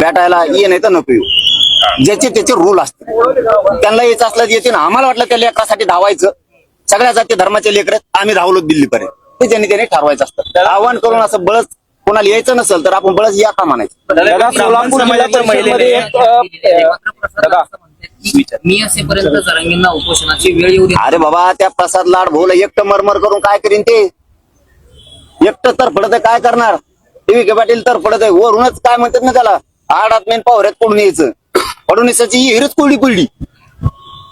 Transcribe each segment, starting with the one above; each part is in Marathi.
भेटायला ये नाही तर नको येऊ, ज्याचे त्याचे रूल असते. त्यांना यायचं असलं येते ना. आम्हाला वाटलं त्या लेकरासाठी धावायचं, सगळ्या जाती धर्माचे लेकर आम्ही धावलो दिल्लीपर्यंत, ते त्यांनी ठरवायचं असतं. आव्हान करून असं बळच कोणाला यायचं नसेल तर आपण बळच या का म्हणायचं. सोलापूर जिल्हा परिषदेमध्ये मी असेपर्यंत जरांगींना उपोषणाची वेळ येऊ दे. अरे बाबा, त्या प्रसाद लाड भाऊला एकटं मरमर करून काय करीन ते? एकटं तर पडत आहे, काय करणार? टीव्ही पाटील तर पडत आहे, वरूनच काय म्हणतात ना त्याला, आडात मेन पावऱ्यात पडून यायचं. फडणवीसाची हिरच कोरडी पडली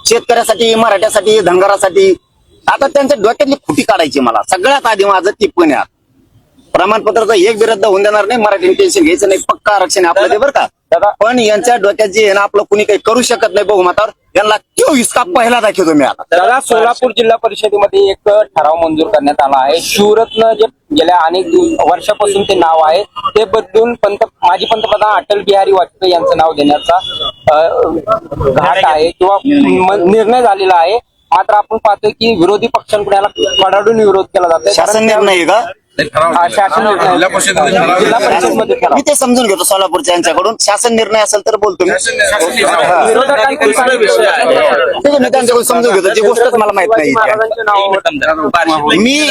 शेतकऱ्यासाठी, मराठ्यासाठी, धनगरासाठी. आता त्यांच्या डोक्यातली खुटी काढायची. मला सगळ्यात आधी माझं टिप्पणी आहे, प्रमाणपत्राचं एक विरुद्ध होऊन देणार नाही, मराठी टेन्शन घ्यायचं नाही, पक्का आरक्षण आहे आपलं ते बरं का. पण यांच्या डोक्यात जे आहे ना, आपलं कुणी काही करू शकत नाही बहुमतावर, यांना क्यों हिसका पहिला दाखवतो मी आता. दादा, सोलापूर जिल्हा परिषदेमध्ये एक ठराव मंजूर करण्यात आला आहे. शिवरत्न जे गेल्या अनेक वर्षापासून ते नाव आहे ते बदलून माजी पंतप्रधान अटल बिहारी वाजपेयी यांचं नाव देण्याचा घाट आहे किंवा निर्णय झालेला आहे. मात्र आपण पाहतोय की विरोधी पक्षांकडून याला कडाडून विरोध केला जातोय. शासन निर्णय आहे का? शासन जिल्हा परिषदेमध्ये मी ते समजून घेतो सोलापूरच्या यांच्याकडून. शासन निर्णय असेल तर बोलतो मी, त्यांच्याकडून समजून घेतो. जी गोष्टच मला माहित नाही. मी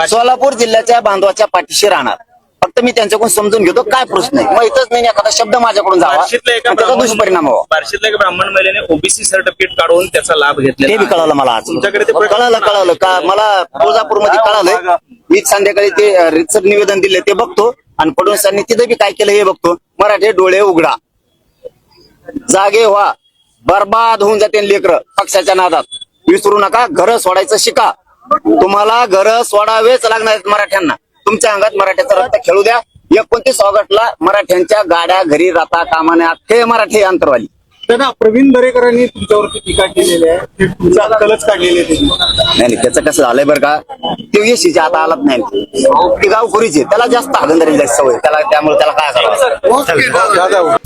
सोलापूर जिल्ह्याच्या बांधवाच्या पाठीशी राहणार, फक्त मी त्यांच्याकडून समजून घेतो काय प्रश्न आहे. मग इथंच नाही एखादा शब्द माझ्याकडून जावा त्याचा दुष्परिणाम व्हावा. बार्शीतल्या एका ब्राह्मण महिलेने ओबीसी सर्टिफिकेट काढून त्याचा लाभ घेतला. ते बी कळालं मला आज. तुमच्याकडे ते कळालं का मला तुळजापूरमध्ये कळालंय. मी संध्याकाळी ते रितसर निवेदन दिले ते बघतो, आणि फडणवीसांनी तिथे बी काय केलं हे बघतो. मराठे डोळे उघडा, जागे व्हा, बर्बाद होऊन जाते लेकर पक्षाच्या नादात. विसरू नका, घर सोडायचं शिका. तुम्हाला घर सोडावेच लागणार आहेत मराठ्यांना. तुमच्या अंगात मराठ्याचा रक्त खेळू द्या. 29 ऑगस्टला मराठ्यांच्या गाड्या घरी राहता कामाने अख्खे मराठी अंतरवाली. त्यांना प्रवीण दरेकरांनी तुमच्यावरती टीका केलेली आहे, तुमचा अक्कलच काढलेली आहे. नाही, त्याचं कसं झालंय बरं का, ते यशीच्या आता आलाच नाही. ते गावखोरीचे, त्याला जास्त हागंदारी जास्त सवय त्याला, त्यामुळे त्याला काय करावं.